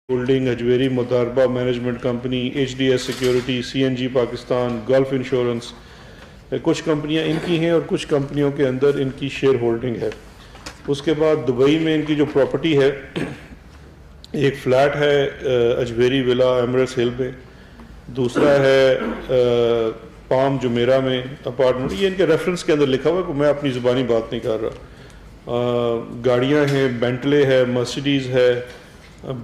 Holding, Hajveri Modaraba management company, H D S security, C N G Pakistan, gulf insurance. کچھ کمپنیاں ان کی ہیں اور کچھ کمپنیوں کے اندر ان کی شیئر ہولڈنگ ہے. اس کے بعد دبئی میں ان کی جو پراپرٹی ہے, ایک فلیٹ ہے اجویری ولا ایمریٹس ہل میں, دوسرا ہے پام جمیرہ میں اپارٹمنٹ. یہ ان کے ریفرنس کے اندر لکھا ہوا ہے کہ میں اپنی زبانی بات نہیں کر رہا. گاڑیاں ہیں, بینٹلے ہے, مرسیڈیز ہے,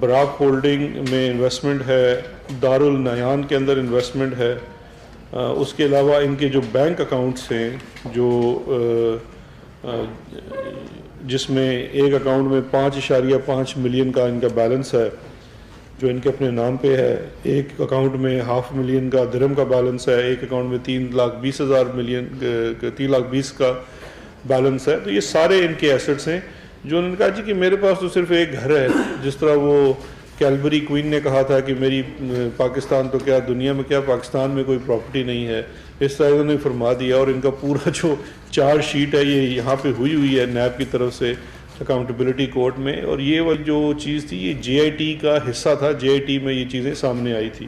براک ہولڈنگ میں انویسٹمنٹ ہے, دارالنیان کے اندر انویسٹمنٹ ہے. اس کے علاوہ ان کے جو بینک اکاؤنٹس ہیں جو جس میں ایک اکاؤنٹ میں 5.5 ملین کا ان کا بیلنس ہے جو ان کے اپنے نام پہ ہے, ایک اکاؤنٹ میں 500,000 کا درہم کا بیلنس ہے, ایک اکاؤنٹ میں 3,20,000 کا بیلنس ہے. تو یہ سارے ان کے ایسٹس ہیں جو انہوں نے کہا جی کہ میرے پاس تو صرف ایک گھر ہے. جس طرح وہ کیلبری کوئن نے کہا تھا کہ میری پاکستان تو کیا دنیا میں کیا پاکستان میں کوئی پراپرٹی نہیں ہے, اس طرح انہوں نے فرما دیا. اور ان کا پورا جو چارج شیٹ ہے یہ یہاں پہ ہوئی ہے نیب کی طرف سے اکاؤنٹیبلٹی کورٹ میں. اور یہ وہ جو چیز تھی یہ جے آئی ٹی کا حصہ تھا, جے آئی ٹی میں یہ چیزیں سامنے آئی تھی.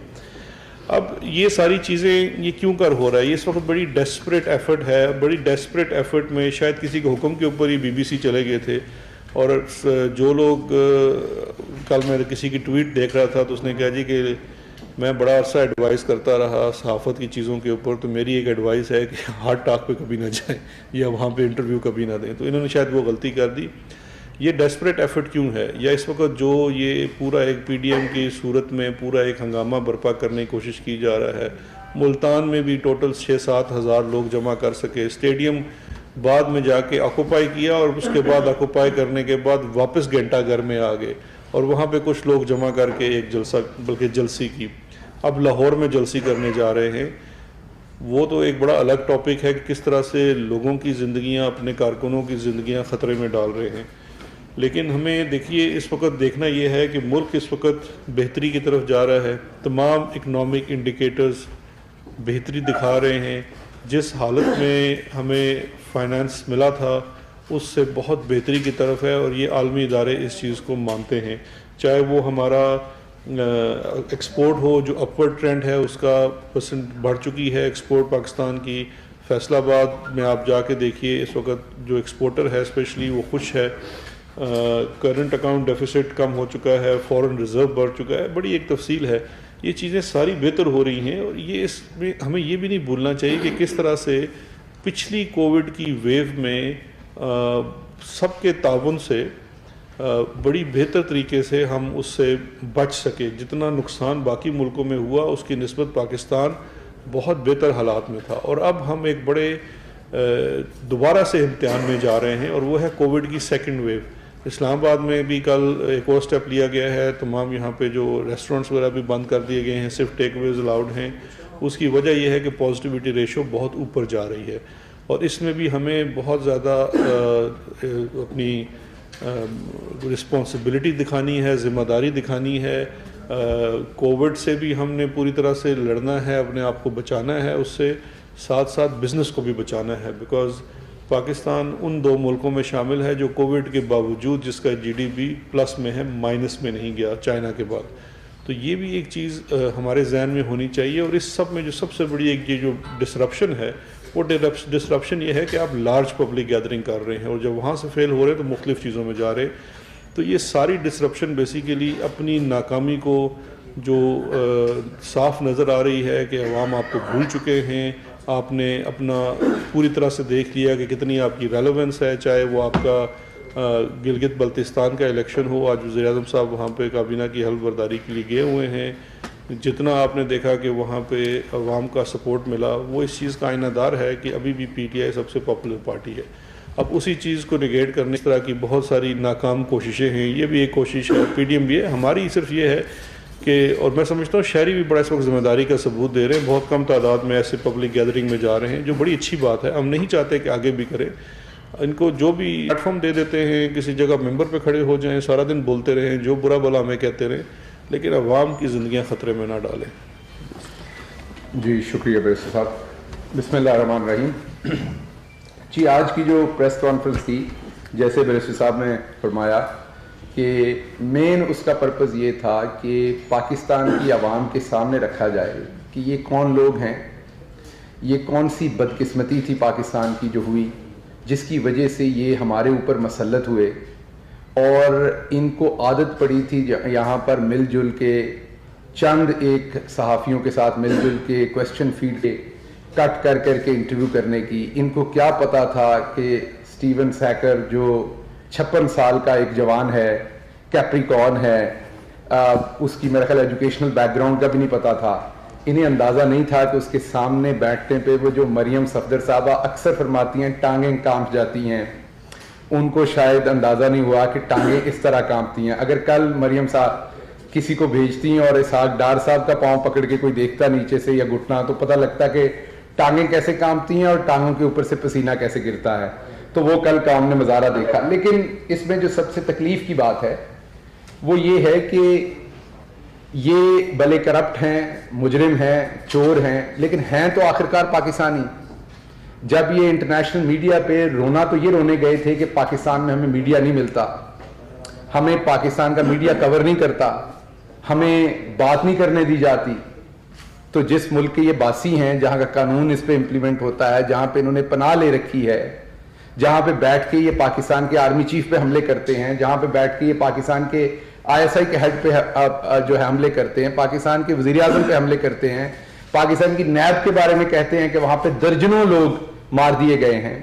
اب یہ ساری چیزیں یہ کیوں کر ہو رہا ہے؟ یہ اس وقت بڑی ڈیسپریٹ ایفرٹ ہے. بڑی ڈیسپریٹ ایفرٹ میں شاید کسی کے حکم کے اوپر ہی بی بی سی چلے گئے تھے. اور جو لوگ کل میں کسی کی ٹویٹ دیکھ رہا تھا تو اس نے کہا جی کہ میں بڑا عرصہ ایڈوائز کرتا رہا صحافت کی چیزوں کے اوپر, تو میری ایک ایڈوائز ہے کہ ہارٹ ٹاک پہ کبھی نہ جائیں یا وہاں پہ انٹرویو کبھی نہ دیں. تو انہوں نے شاید وہ غلطی کر دی. یہ ڈیسپریٹ ایفرٹ کیوں ہے؟ یا اس وقت جو یہ پورا ایک پی ڈی ایم کی صورت میں پورا ایک ہنگامہ برپا کرنے کی کوشش کی جا رہا ہے. ملتان میں بھی ٹوٹل 6-7 ہزار لوگ جمع کر سکے. اسٹیڈیم بعد میں جا کے آکوپائی کیا اور اس کے بعد آکوپائی کرنے کے بعد واپس گھنٹہ گھر میں آ گئے اور وہاں پہ کچھ لوگ جمع کر کے ایک جلسہ بلکہ جلسی کی. اب لاہور میں جلسی کرنے جا رہے ہیں. وہ تو ایک بڑا الگ ٹاپک ہے کہ کس طرح سے لوگوں کی زندگیاں, اپنے کارکنوں کی زندگیاں خطرے میں ڈال رہے ہیں. لیکن ہمیں دیکھیے اس وقت دیکھنا یہ ہے کہ ملک اس وقت بہتری کی طرف جا رہا ہے. تمام اکنامک انڈیکیٹرز بہتری دکھا رہے ہیں. جس حالت میں ہمیں فائنانس ملا تھا اس سے بہت بہتری کی طرف ہے, اور یہ عالمی ادارے اس چیز کو مانتے ہیں. چاہے وہ ہمارا ایکسپورٹ ہو جو اپورڈ ٹرینڈ ہے اس کا پرسنٹ بڑھ چکی ہے ایکسپورٹ پاکستان کی. فیصل آباد میں آپ جا کے دیکھیے اس وقت جو ایکسپورٹر ہے اسپیشلی وہ خوش ہے. کرنٹ اکاؤنٹ ڈیفیسٹ کم ہو چکا ہے, فورن ریزرو بڑھ چکا ہے. بڑی ایک تفصیل ہے. یہ چیزیں ساری بہتر ہو رہی ہیں, اور یہ اس میں ہمیں یہ بھی نہیں بھولنا چاہیے کہ کس طرح سے پچھلی کووڈ کی ویو میں سب کے تعاون سے بڑی بہتر طریقے سے ہم اس سے بچ سکے. جتنا نقصان باقی ملکوں میں ہوا اس کی نسبت پاکستان بہت بہتر حالات میں تھا. اور اب ہم ایک بڑے دوبارہ سے امتحان میں جا رہے ہیں, اور وہ ہے کووڈ کی سیکنڈ ویو. اسلام آباد میں بھی کل ایک اور سٹیپ لیا گیا ہے. تمام یہاں پہ جو ریسٹورنٹس وغیرہ بھی بند کر دیے گئے ہیں, صرف ٹیک اویز الاؤڈ ہیں. اس کی وجہ یہ ہے کہ پازیٹیوٹی ریشو بہت اوپر جا رہی ہے, اور اس میں بھی ہمیں بہت زیادہ اپنی رسپانسبلٹی دکھانی ہے, ذمہ داری دکھانی ہے. کووڈ سے بھی ہم نے پوری طرح سے لڑنا ہے, اپنے آپ کو بچانا ہے, اس سے ساتھ ساتھ بزنس کو بھی بچانا ہے. بیکاز پاکستان ان 2 ملکوں میں شامل ہے جو کووڈ کے باوجود جس کا جی ڈی پی پلس میں ہے, مائنس میں نہیں گیا چائنا کے بعد. تو یہ بھی ایک چیز ہمارے ذہن میں ہونی چاہیے. اور اس سب میں جو سب سے بڑی ایک یہ جو ڈسرپشن ہے وہ ڈسرپشن یہ ہے کہ آپ لارج پبلک گیدرنگ کر رہے ہیں, اور جب وہاں سے فیل ہو رہے ہیں تو مختلف چیزوں میں جا رہے. تو یہ ساری ڈسرپشن بیسیکلی اپنی ناکامی کو جو صاف نظر آ رہی ہے کہ عوام آپ کو بھول چکے ہیں. آپ نے اپنا پوری طرح سے دیکھ لیا کہ کتنی آپ کی ریلیونس ہے, چاہے وہ آپ کا گلگت بلتستان کا الیکشن ہو. آج وزیر اعظم صاحب وہاں پہ کابینہ کی حلف برداری کے لیے گئے ہوئے ہیں. جتنا آپ نے دیکھا کہ وہاں پہ عوام کا سپورٹ ملا, وہ اس چیز کا آئینہ دار ہے کہ ابھی بھی پی ٹی آئی سب سے پاپولر پارٹی ہے. اب اسی چیز کو نگیٹ کرنے اس طرح کی بہت ساری ناکام کوششیں ہیں. یہ بھی ایک کوشش ہے, پی ڈی ایم بھی ہے. ہماری صرف یہ ہے کہ, اور میں سمجھتا ہوں شہری بھی بڑا اس وقت ذمہ داری کا ثبوت دے رہے ہیں. بہت کم تعداد میں ایسے پبلک گیدرنگ میں جا رہے ہیں, جو بڑی اچھی بات ہے. ہم نہیں چاہتے کہ آگے بھی کریں. ان کو جو بھی پلیٹ فارم دے دیتے ہیں, کسی جگہ ممبر پہ کھڑے ہو جائیں, سارا دن بولتے رہیں, جو برا بلا ہمیں کہتے رہیں, لیکن عوام کی زندگیاں خطرے میں نہ ڈالیں. جی شکریہ بیرسٹر صاحب. بسم اللہ الرحمن الرحیم. جی آج کی جو پریس کانفرنس تھی, جیسے بیرسٹر صاحب نے فرمایا کہ مین اس کا پرپز یہ تھا کہ پاکستان کی عوام کے سامنے رکھا جائے کہ یہ کون لوگ ہیں, یہ کون سی بدقسمتی تھی پاکستان کی جو ہوئی, جس کی وجہ سے یہ ہمارے اوپر مسلط ہوئے, اور ان کو عادت پڑی تھی یہاں پر مل جل کے چند ایک صحافیوں کے ساتھ مل جل کے کویسچن فیڈ کے کٹ کر کر کے انٹرویو کرنے کی. ان کو کیا پتا تھا کہ سٹیون سیکر جو 56 سال کا ایک جوان ہے, کیپریکارن ہے, اس کی میرا خیال ایجوکیشنل بیک گراؤنڈ کا بھی نہیں پتا تھا. انہیں اندازہ نہیں تھا کہ اس کے سامنے بیٹھنے پہ وہ جو مریم صفدر صاحبہ اکثر فرماتی ہیں ٹانگیں کانپ جاتی ہیں, ان کو شاید اندازہ نہیں ہوا کہ ٹانگیں اس طرح کانپتی ہیں. اگر کل مریم صاحب کسی کو بھیجتی ہیں اور اسحاق ڈار صاحب کا پاؤں پکڑ کے کوئی دیکھتا نیچے سے یا گھٹنا, تو پتہ لگتا کہ ٹانگیں کیسے کانپتی ہیں اور ٹانگوں کے اوپر سے پسینہ کیسے گرتا ہے. تو وہ کل کا ہم نے مظاہرہ دیکھا. لیکن اس میں جو سب سے تکلیف کی بات ہے وہ یہ ہے کہ یہ بھلے کرپٹ ہیں, مجرم ہیں, چور ہیں, لیکن ہیں تو آخرکار پاکستانی. جب یہ انٹرنیشنل میڈیا پہ رونا تو یہ رونے گئے تھے کہ پاکستان میں ہمیں میڈیا نہیں ملتا, ہمیں پاکستان کا میڈیا کور نہیں کرتا, ہمیں بات نہیں کرنے دی جاتی. تو جس ملک کے یہ باسی ہیں, جہاں کا قانون اس پہ امپلیمنٹ ہوتا ہے, جہاں پہ انہوں نے پناہ لے رکھی ہے, جہاں پہ بیٹھ کے یہ پاکستان کے آرمی چیف پہ حملے کرتے ہیں, جہاں پہ بیٹھ کے یہ پاکستان کے ISI کے ہیڈ پہ جو ہے حملے کرتے ہیں, پاکستان کے وزیر اعظم پہ حملے کرتے ہیں, پاکستان کی نیب کے بارے میں کہتے ہیں کہ وہاں پہ درجنوں لوگ مار دیے گئے ہیں,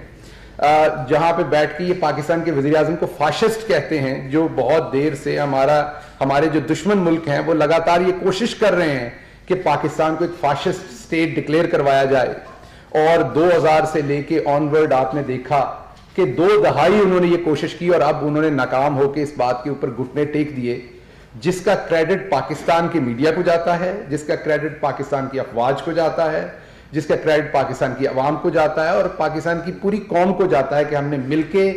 جہاں پہ بیٹھ کے یہ پاکستان کے وزیر اعظم کو فاشسٹ کہتے ہیں, جو بہت دیر سے ہمارے جو دشمن ملک ہیں وہ لگاتار یہ کوشش کر رہے ہیں کہ پاکستان کو ایک فاشسٹ سٹیٹ ڈکلیئر کروایا جائے. اور 2000 سے لے کے آنورڈ آپ نے دیکھا کہ 2 دہائی انہوں نے یہ کوشش کی, اور اب انہوں نے ناکام ہو کے اس بات کے اوپر گھٹنے ٹیک دیے, جس کا کریڈٹ پاکستان کے میڈیا کو جاتا ہے, جس کا کریڈٹ پاکستان کی افواج کو جاتا ہے, جس کا کریڈٹ پاکستان کی عوام کو جاتا ہے, اور پاکستان کی پوری قوم کو جاتا ہے کہ ہم نے مل کے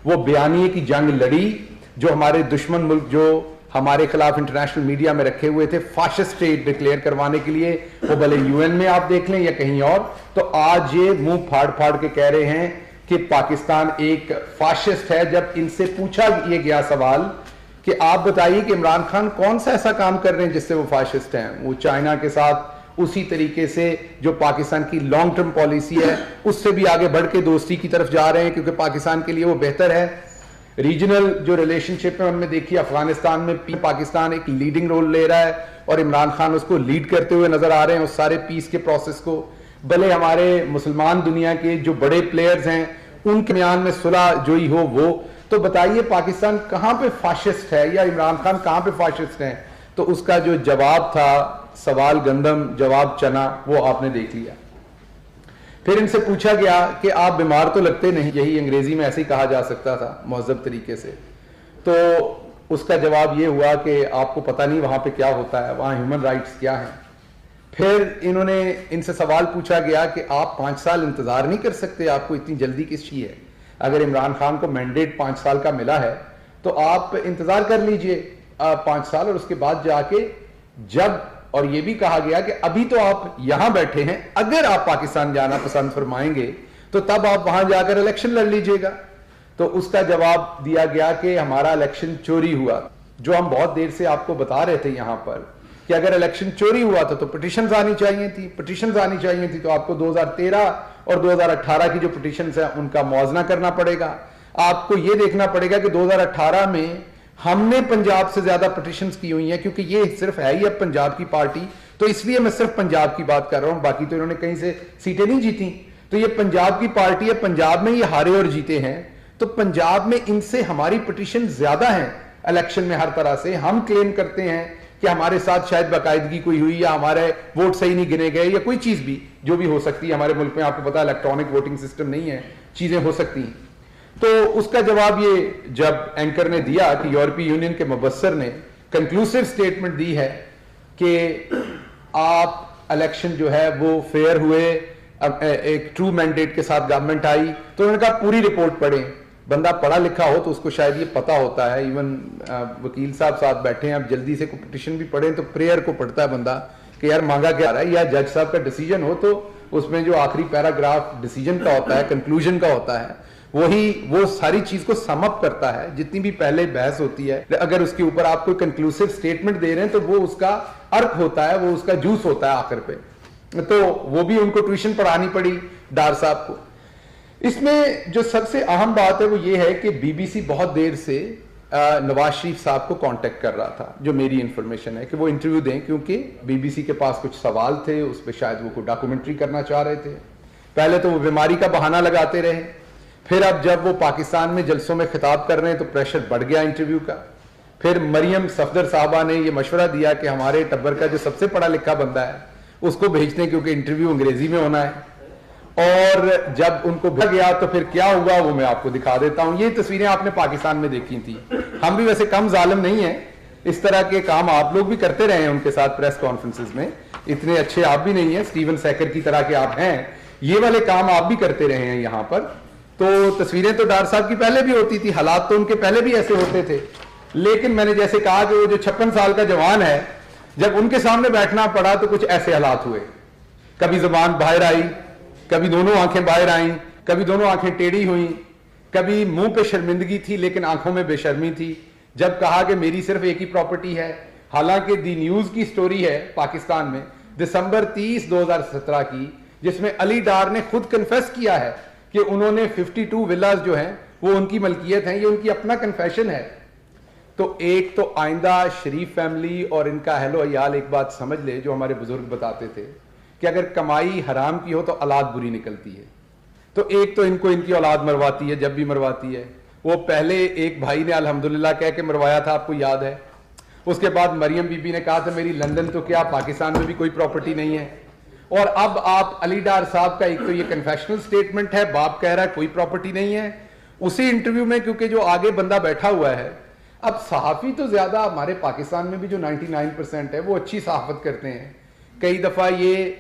وہ بیانیے کی جنگ لڑی جو ہمارے دشمن ملک جو ہمارے خلاف انٹرنیشنل میڈیا میں رکھے ہوئے تھے فاشسٹ اسٹیٹ ڈکلیئر کروانے کے لیے, وہ بھلے UN میں آپ دیکھ لیں یا کہیں اور. تو آج یہ منہ پھاڑ پھاڑ کے کہہ رہے ہیں کہ پاکستان ایک فاشسٹ ہے. جب ان سے پوچھا یہ گیا سوال کہ آپ بتائیے کہ عمران خان کون سا ایسا کام کر رہے ہیں جس سے وہ فاشسٹ ہیں, وہ چائنا کے ساتھ اسی طریقے سے جو پاکستان کی لانگ ٹرم پالیسی ہے اس سے بھی آگے بڑھ کے دوستی کی طرف جا رہے ہیں, کیونکہ پاکستان کے لیے وہ بہتر ہے. ریجنل جو ریلیشن شپ ہے ہم نے دیکھی, افغانستان میں پاکستان ایک لیڈنگ رول لے رہا ہے اور عمران خان اس کو لیڈ کرتے ہوئے نظر آ رہے ہیں اس سارے پیس کے پروسیس کو. بھلے ہمارے مسلمان دنیا کے جو بڑے پلیئرز ہیں ان کے میان میں صلح جوئی ہو وہ, تو بتائیے پاکستان کہاں پہ فاشسٹ ہے یا عمران خان کہاں پہ فاشسٹ ہیں. تو اس کا جو جواب تھا, سوال گندم جواب چنا, وہ آپ نے دیکھ لیا. پھر ان سے پوچھا گیا کہ آپ بیمار تو لگتے نہیں, یہی انگریزی میں ایسے ہی کہا جا سکتا تھا مہذب طریقے سے. تو اس کا جواب یہ ہوا کہ آپ کو پتہ نہیں وہاں پہ کیا ہوتا ہے, وہاں ہیومن رائٹس کیا ہیں. پھر انہوں نے ان سے سوال پوچھا گیا کہ آپ 5 سال انتظار نہیں کر سکتے, آپ کو اتنی جلدی کس چیز ہے؟ اگر عمران خان کو مینڈیٹ 5 سال کا ملا ہے تو آپ انتظار کر لیجئے 5 سال, اور اس کے بعد جا کے جب, اور یہ بھی کہا گیا کہ ابھی تو آپ یہاں بیٹھے ہیں, اگر آپ پاکستان جانا پسند فرمائیں گے تو تب آپ وہاں جا کر الیکشن لڑ لیجئے گا. تو اس کا جواب دیا گیا کہ ہمارا الیکشن چوری ہوا, جو ہم بہت دیر سے آپ کو بتا رہے تھے یہاں پر کہ اگر الیکشن چوری ہوا تھا تو پٹیشنز آنی چاہیے تھی, تو آپ کو 2013 اور 2018 کی جو پٹیشنز ہیں ان کا موازنہ کرنا پڑے گا. آپ کو یہ دیکھنا پڑے گا کہ 2018 میں ہم نے پنجاب سے زیادہ پٹیشنز کی ہوئی ہیں, کیونکہ یہ صرف ہے ہی اب پنجاب کی پارٹی, تو اس لیے میں صرف پنجاب کی بات کر رہا ہوں, باقی تو انہوں نے کہیں سے سیٹیں نہیں جیتی. تو یہ پنجاب کی پارٹی ہے, پنجاب میں یہ ہارے اور جیتے ہیں, تو پنجاب میں ان سے ہماری پٹیشن زیادہ ہیں الیکشن میں. ہر طرح سے ہم کلیم کرتے ہیں کہ ہمارے ساتھ شاید باقاعدگی کوئی ہوئی, یا ہمارے ووٹ صحیح نہیں گنے گئے, یا کوئی چیز بھی جو بھی ہو سکتی ہے. ہمارے ملک میں آپ کو پتا الیکٹرانک ووٹنگ سسٹم نہیں ہے, چیزیں ہو سکتی ہیں. تو اس کا جواب یہ جب اینکر نے دیا کہ یورپی یونین کے مبصر نے کنکلوسیو سٹیٹمنٹ دی ہے کہ آپ الیکشن جو ہے وہ فیئر ہوئے, ایک ٹرو مینڈیٹ کے ساتھ گورنمنٹ آئی, تو انہوں نے کہا پوری رپورٹ پڑھیں. بندہ پڑھا لکھا ہو تو اس کو شاید یہ پتا ہوتا ہے, ایون وکیل صاحب ساتھ بیٹھے ہیں, اب جلدی سے کوئی پٹیشن بھی پڑھیں تو پریئر کو پڑھتا ہے بندہ کہ یار مانگا کیا رہا ہے, یا جج صاحب کا ڈیسیجن ہو تو اس میں جو آخری پیراگراف ڈیسیجن کا ہوتا ہے, کنکلوژن کا ہوتا ہے, وہ ساری چیز کو سم اپ کرتا ہے. جتنی بھی پہلے بحث ہوتی ہے, اگر اس کے اوپر آپ کوئی کنکلوسیو سٹیٹمنٹ دے رہے ہیں تو وہ اس کا ارک ہوتا ہے, وہ اس کا جوس ہوتا ہے آخر پہ. تو وہ بھی ان کو ٹیوشن پڑھانی پڑی ڈار صاحب کو. اس میں جو سب سے اہم بات ہے وہ یہ ہے کہ بی بی سی بہت دیر سے نواز شریف صاحب کو کانٹیکٹ کر رہا تھا, جو میری انفارمیشن ہے, کہ وہ انٹرویو دیں, کیونکہ بی بی سی کے پاس کچھ سوال تھے, اس پہ شاید وہ کوئی ڈاکومنٹری کرنا چاہ رہے تھے. پہلے تو وہ بیماری کا بہانہ لگاتے رہے, پھر اب جب وہ پاکستان میں جلسوں میں خطاب کر رہے ہیں تو پریشر بڑھ گیا انٹرویو کا. پھر مریم صفدر صاحبہ نے یہ مشورہ دیا کہ ہمارے ٹبر کا جو سب سے پڑھا لکھا بندہ ہے اس کو بھیجتے ہیں, کیونکہ انٹرویو انگریزی میں ہونا ہے. اور جب ان کو بھیجا گیا تو پھر کیا ہوا وہ میں آپ کو دکھا دیتا ہوں. یہ تصویریں آپ نے پاکستان میں دیکھی تھی. ہم بھی ویسے کم ظالم نہیں ہیں, اس طرح کے کام آپ لوگ بھی کرتے رہے ہیں ان کے ساتھ پریس کانفرنسز میں, اتنے اچھے آپ بھی نہیں ہیں, اسٹیون سیکر کی طرح کے آپ ہیں, یہ والے کام آپ بھی کرتے رہے ہیں یہاں پر. تو تصویریں تو ڈار صاحب کی پہلے بھی ہوتی تھی, حالات تو ان کے پہلے بھی ایسے ہوتے تھے, لیکن میں نے جیسے کہا کہ وہ جو 56 سال کا جوان ہے, جب ان کے سامنے بیٹھنا پڑا تو کچھ ایسے حالات ہوئے. کبھی زبان باہر آئی, کبھی دونوں آنکھیں باہر آئیں, کبھی دونوں آنکھیں ٹیڑھی ہوئیں, کبھی منہ پہ شرمندگی تھی لیکن آنکھوں میں بے شرمی تھی. جب کہا کہ میری صرف ایک ہی پراپرٹی ہے, حالانکہ دی نیوز کی سٹوری ہے پاکستان میں دسمبر 30 2017 کی, جس میں علی ڈار نے خود کنفیس کیا ہے کہ انہوں نے 52 ولاز جو ہیں وہ ان کی ملکیت ہیں, یہ ان کی اپنا کنفیشن ہے. تو ایک تو آئندہ شریف فیملی اور ان کا اہل و عیال ایک بات سمجھ لے, جو ہمارے بزرگ بتاتے تھے کہ اگر کمائی حرام کی ہو تو اولاد بری نکلتی ہے. تو ایک تو ان کو ان کی اولاد مرواتی ہے, جب بھی مرواتی ہے. وہ پہلے ایک بھائی نے الحمدللہ کہہ کے مروایا تھا, آپ کو یاد ہے. اس کے بعد مریم بی بی نے کہا تھا میری لندن تو کیا پاکستان میں بھی کوئی پراپرٹی نہیں ہے. اور اب آپ علی ڈار صاحب کا ایک تو یہ کنفیشنل سٹیٹمنٹ ہے, باپ کہہ رہا ہے کوئی پراپرٹی نہیں ہے. اسی انٹرویو میں کیونکہ جو آگے بندہ بیٹھا ہوا ہے, اب صحافی تو زیادہ ہمارے پاکستان میں بھی جو 99% ہے وہ اچھی صحافت کرتے ہیں, کئی دفعہ یہ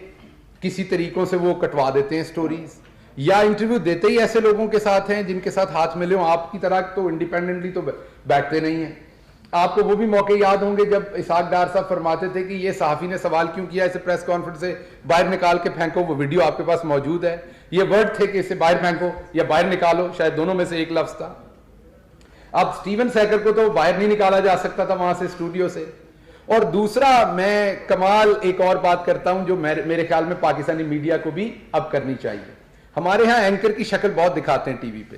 کسی طریقوں سے وہ کٹوا دیتے ہیں سٹوریز, یا انٹرویو دیتے ہی ایسے لوگوں کے ساتھ ہیں جن کے ساتھ ہاتھ ملے ہوں. آپ کی طرح تو انڈیپینڈنٹلی تو بیٹھتے نہیں ہیں. آپ کو وہ بھی موقع یاد ہوں گے جب اسحاق ڈار صاحب فرماتے تھے کہ یہ صحافی نے سوال کیوں کیا, اسے پریس کانفرنس سے باہر نکال کے پھینکو. وہ ویڈیو آپ کے پاس موجود ہے. یہ ورڈ تھے کہ اسے باہر پھینکو یا باہر نکالو, شاید دونوں میں سے ایک لفظ تھا. اب اسٹیون سیکر کو تو باہر نہیں نکالا جا سکتا تھا وہاں سے, اسٹوڈیو سے. اور دوسرا میں کمال ایک اور بات کرتا ہوں جو میرے خیال میں پاکستانی میڈیا کو بھی اب کرنی چاہیے. ہمارے ہاں اینکر کی شکل بہت دکھاتے ہیں ٹی وی پہ,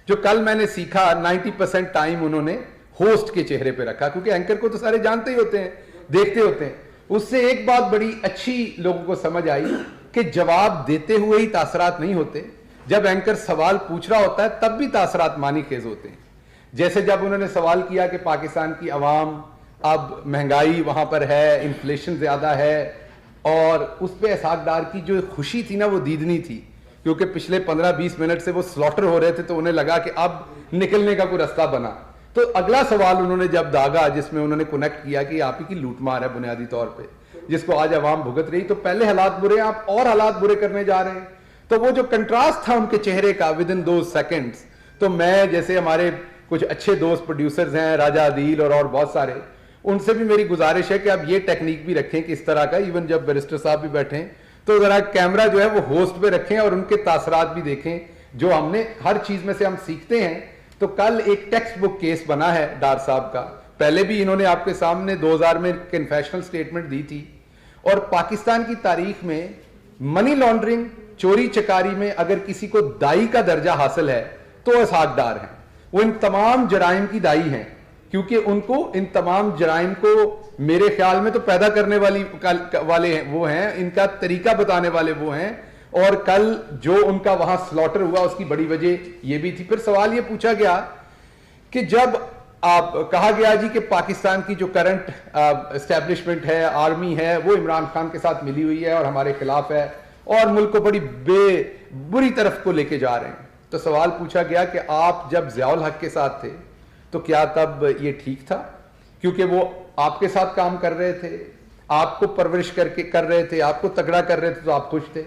جو کل میں نے سیکھا 90% ٹائم انہوں نے ہوسٹ کے چہرے پہ رکھا, کیونکہ اینکر کو تو سارے جانتے ہی ہوتے ہیں, دیکھتے ہوتے ہیں. اس سے ایک بات بڑی اچھی لوگوں کو سمجھ آئی کہ جواب دیتے ہوئے ہی تاثرات نہیں ہوتے, جب اینکر سوال پوچھ رہا ہوتا ہے تب بھی تاثرات معنی خیز ہوتے ہیں. جیسے جب انہوں نے سوال کیا کہ پاکستان کی عوام اب مہنگائی وہاں پر ہے, انفلیشن زیادہ ہے, اور اس پہ اسحاق ڈار کی جو خوشی تھی نا وہ دیدنی تھی, کیونکہ پچھلے 15-20 منٹ سے وہ سلوٹر ہو رہے تھے تو انہیں لگا کہ اب نکلنے کا کوئی رستہ بنا. تو اگلا سوال انہوں نے جب داغا, جس میں انہوں نے کنیکٹ کیا کہ آپ ہی کی لوٹ مار ہے بنیادی طور پہ, جس کو آج عوام بھگت رہی, تو پہلے حالات برے ہیں, آپ اور حالات برے کرنے جا رہے ہیں. تو وہ جو کنٹراسٹ تھا ان کے چہرے کا ود ان دوز سیکنڈز, تو میں جیسے ہمارے کچھ اچھے دوست پروڈیوسرز ہیں, راجہ عدیل اور بہت سارے, ان سے بھی میری گزارش ہے کہ اب یہ ٹیکنیک بھی رکھیں کہ اس طرح کا, ایون جب بیرسٹر صاحب بھی بیٹھیں تو ذرا کیمرہ جو ہے وہ ہوسٹ پہ رکھیں اور ان کے تاثرات بھی دیکھیں, جو ہم نے ہر چیز میں سے ہم سیکھتے ہیں. تو کل ایک ٹیکسٹ بک کیس بنا ہے ڈار صاحب کا, پہلے بھی انہوں نے آپ کے سامنے 2000 میں کنفیشنل سٹیٹمنٹ دی تھی. اور پاکستان کی تاریخ میں منی لانڈرنگ, چوری چکاری میں اگر کسی کو دائی کا درجہ حاصل ہے تو اسحاق ڈار ہیں. وہ ان تمام جرائم کی دائی ہیں, کیونکہ ان کو ان تمام جرائم کو میرے خیال میں تو پیدا کرنے والے وہ ہیں, ان کا طریقہ بتانے والے وہ ہیں. اور کل جو ان کا وہاں سلوٹر ہوا اس کی بڑی وجہ یہ بھی تھی. پھر سوال یہ پوچھا گیا کہ جب آپ کہا گیا جی کہ پاکستان کی جو کرنٹ اسٹیبلشمنٹ ہے, آرمی ہے, وہ عمران خان کے ساتھ ملی ہوئی ہے اور ہمارے خلاف ہے اور ملک کو بڑی بری طرف کو لے کے جا رہے ہیں. تو سوال پوچھا گیا کہ آپ جب ضیاء الحق کے ساتھ تھے تو کیا تب یہ ٹھیک تھا, کیونکہ وہ آپ کے ساتھ کام کر رہے تھے, آپ کو پرورش کر رہے تھے, آپ کو تگڑا کر رہے تھے, تو آپ خوش تھے.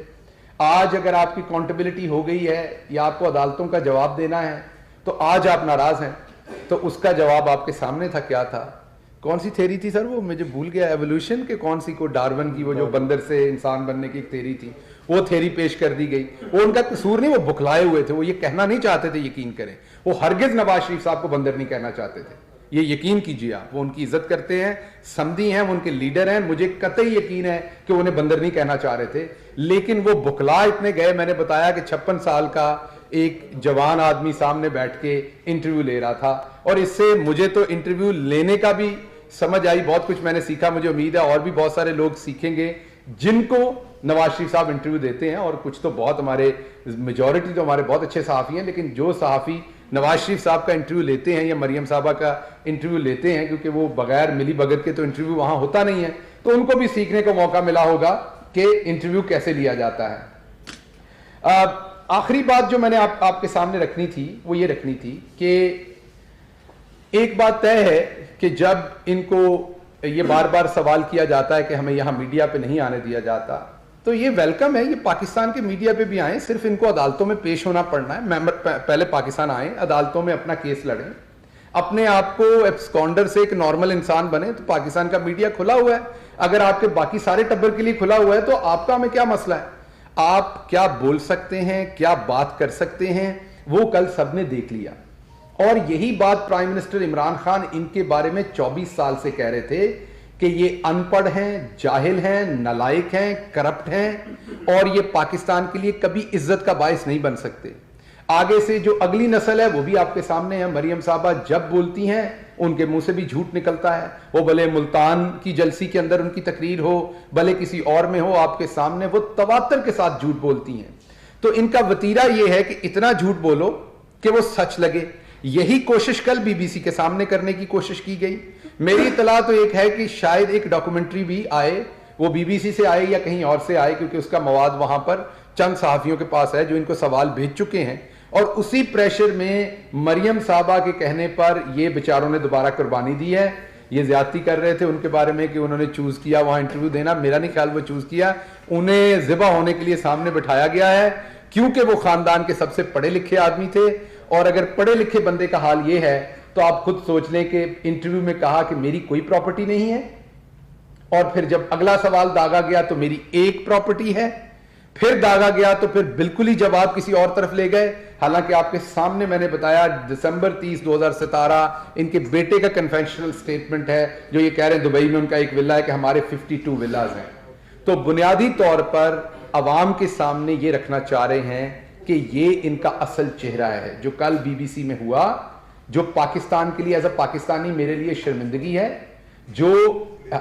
آج اگر آپ کی اکاؤنٹیبلٹی ہو گئی ہے یا آپ کو عدالتوں کا جواب دینا ہے تو آج آپ ناراض ہیں. تو اس کا جواب آپ کے سامنے تھا, کیا تھا کون سی تھیری تھی سر وہ مجھے بھول گیا, ایوولوشن کے کون سی کو, ڈارون کی, وہ جو بندر سے انسان بننے کی ایک تھیری تھی, وہ تھیری پیش کر دی گئی. وہ ان کا قصور نہیں, وہ بکھلائے ہوئے تھے, وہ یہ کہنا نہیں چاہتے تھے یقین کریں, وہ ہرگز نواز شریف صاحب کو بندر نہیں کہنا چاہتے تھے, یہ یقین کیجیے آپ. وہ ان کی عزت کرتے ہیں, سمدھی ہیں, وہ ان کے لیڈر ہیں, مجھے قطعی یقین ہے کہ انہیں بندر نہیں کہنا چاہ رہے تھے, لیکن وہ بکھلا اتنے گئے. میں نے بتایا کہ 56 سال کا ایک جوان آدمی سامنے بیٹھ کے انٹرویو لے رہا تھا, اور اس سے مجھے تو انٹرویو لینے کا بھی سمجھ آئی, بہت کچھ میں نے سیکھا. مجھے امید ہے اور بھی بہت سارے لوگ سیکھیں گے جن کو نواز شریف صاحب انٹرویو دیتے ہیں, اور کچھ تو بہت ہمارے میجورٹی تو ہمارے بہت اچھے صحافی ہیں, لیکن جو صحافی نواز شریف صاحب کا انٹرویو لیتے ہیں یا مریم صاحبہ کا انٹرویو لیتے ہیں, کیونکہ وہ بغیر ملی بھگت کے تو انٹرویو وہاں ہوتا نہیں ہے, تو ان کو بھی سیکھنے کا موقع ملا ہوگا کہ انٹرویو کیسے لیا جاتا ہے. آخری بات جو میں نے آپ کے سامنے رکھنی تھی وہ یہ رکھنی تھی کہ ایک بات طے ہے کہ جب ان کو یہ بار بار سوال کیا جاتا ہے کہ ہمیں یہاں میڈیا پہ نہیں آنے دیا جاتا, تو یہ ویلکم ہے, یہ پاکستان کے میڈیا پہ بھی آئیں, صرف ان کو عدالتوں میں پیش ہونا پڑنا ہے. پہلے پاکستان آئیں, عدالتوں میں اپنا کیس لڑیں, اپنے آپ کو ایبسکونڈر سے ایک نارمل انسان بنے. تو پاکستان کا میڈیا کھلا ہوا ہے, اگر آپ کے باقی سارے ٹبر کے لیے کھلا ہوا ہے تو آپ کا ہمیں کیا مسئلہ ہے؟ آپ کیا بول سکتے ہیں, کیا بات کر سکتے ہیں, وہ کل سب نے دیکھ لیا. اور یہی بات پرائم منسٹر عمران خان ان کے بارے میں 24 سال سے کہہ رہے تھے کہ یہ ان پڑھ ہیں, جاہل ہیں, نالائق ہیں, کرپٹ ہیں, اور یہ پاکستان کے لیے کبھی عزت کا باعث نہیں بن سکتے. آگے سے جو اگلی نسل ہے وہ بھی آپ کے سامنے ہے. مریم صاحبہ جب بولتی ہیں ان کے منہ سے بھی جھوٹ نکلتا ہے, وہ بھلے ملتان کی جلسی کے اندر ان کی تقریر ہو, بھلے کسی اور میں ہو, آپ کے سامنے وہ تواتر کے ساتھ جھوٹ بولتی ہیں. تو ان کا وتیرہ یہ ہے کہ اتنا جھوٹ بولو کہ وہ سچ لگے. یہی کوشش کل بی بی سی کے سامنے کرنے کی کوشش کی گئی. میری اطلاع تو ایک ہے کہ شاید ایک ڈاکومنٹری بھی آئے, وہ بی بی سی سے آئے یا کہیں اور سے آئے, کیونکہ اس کا مواد وہاں پر چند صحافیوں کے پاس ہے جو ان کو سوال بھیج چکے ہیں, اور اسی پریشر میں مریم صاحبہ کے کہنے پر یہ بیچاروں نے دوبارہ قربانی دی ہے. یہ زیادتی کر رہے تھے ان کے بارے میں کہ انہوں نے چوز کیا وہاں انٹرویو دینا. میرا نہیں خیال وہ چوز کیا, انہیں ذبح ہونے کے لیے سامنے بٹھایا گیا ہے, کیونکہ وہ خاندان کے سب سے پڑھے لکھے آدمی تھے. اور اگر پڑھے لکھے بندے کا حال یہ ہے تو آپ خود سوچ لیں کہ انٹرویو میں کہا کہ میری کوئی پراپرٹی نہیں ہے, اور پھر جب اگلا سوال داغا گیا تو میری ایک پراپرٹی ہے, پھر داغا گیا تو پھر بالکل ہی جواب کسی اور طرف لے گئے. حالانکہ آپ کے سامنے میں نے بتایا دسمبر 30 2017 ان کے بیٹے کا کنفیشنل سٹیٹمنٹ ہے, جو یہ کہہ رہے ہیں دبئی میں ان کا ایک ولا ہے کہ ہمارے 52 ولاز ہیں. تو بنیادی طور پر عوام کے سامنے یہ رکھنا چاہ رہے ہیں کہ یہ ان کا اصل چہرہ ہے. جو کل بی بی سی میں ہوا, جو پاکستان کے لیے ایز اے پاکستانی میرے لیے شرمندگی ہے, جو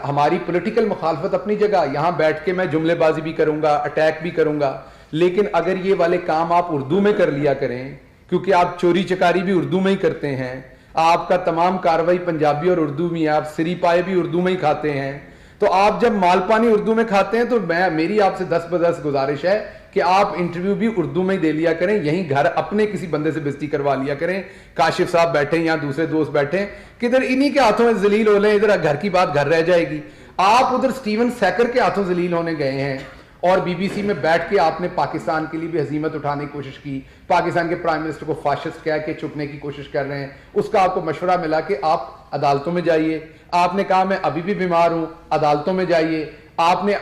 ہماری پولیٹیکل مخالفت اپنی جگہ, یہاں بیٹھ کے میں جملے بازی بھی کروں گا, اٹیک بھی کروں گا, لیکن اگر یہ والے کام آپ اردو میں کر لیا کریں, کیونکہ آپ چوری چکاری بھی اردو میں ہی کرتے ہیں, آپ کا تمام کاروائی پنجابی اور اردو میں, آپ سری پائے بھی اردو میں ہی کھاتے ہیں, تو آپ جب مال پانی اردو میں کھاتے ہیں تو میری آپ سے 10 بدس گزارش ہے کہ آپ انٹرویو بھی اردو میں ہی دے لیا کریں, یہیں گھر اپنے کسی بندے سے بےزتی کروا لیا کریں. کاشف صاحب بیٹھیں یا دوسرے دوست بیٹھیں, کدھر انہی کے ہاتھوں میں ذلیل ہو لیں, ادھر گھر کی بات گھر رہ جائے گی. آپ ادھر سٹیون سیکر کے ہاتھوں ذلیل ہونے گئے ہیں, اور بی بی سی میں بیٹھ کے آپ نے پاکستان کے لیے بھی ہزیمت اٹھانے کی کوشش کی, پاکستان کے پرائم منسٹر کو فاشسٹ کہہ کے چھپنے کی کوشش کر رہے ہیں. اس کا آپ کو مشورہ ملا کہ آپ عدالتوں میں جائیے. آپ نے کہا میں ابھی بھی بیمار ہوں, عدالتوں میں جائیے. آپ نے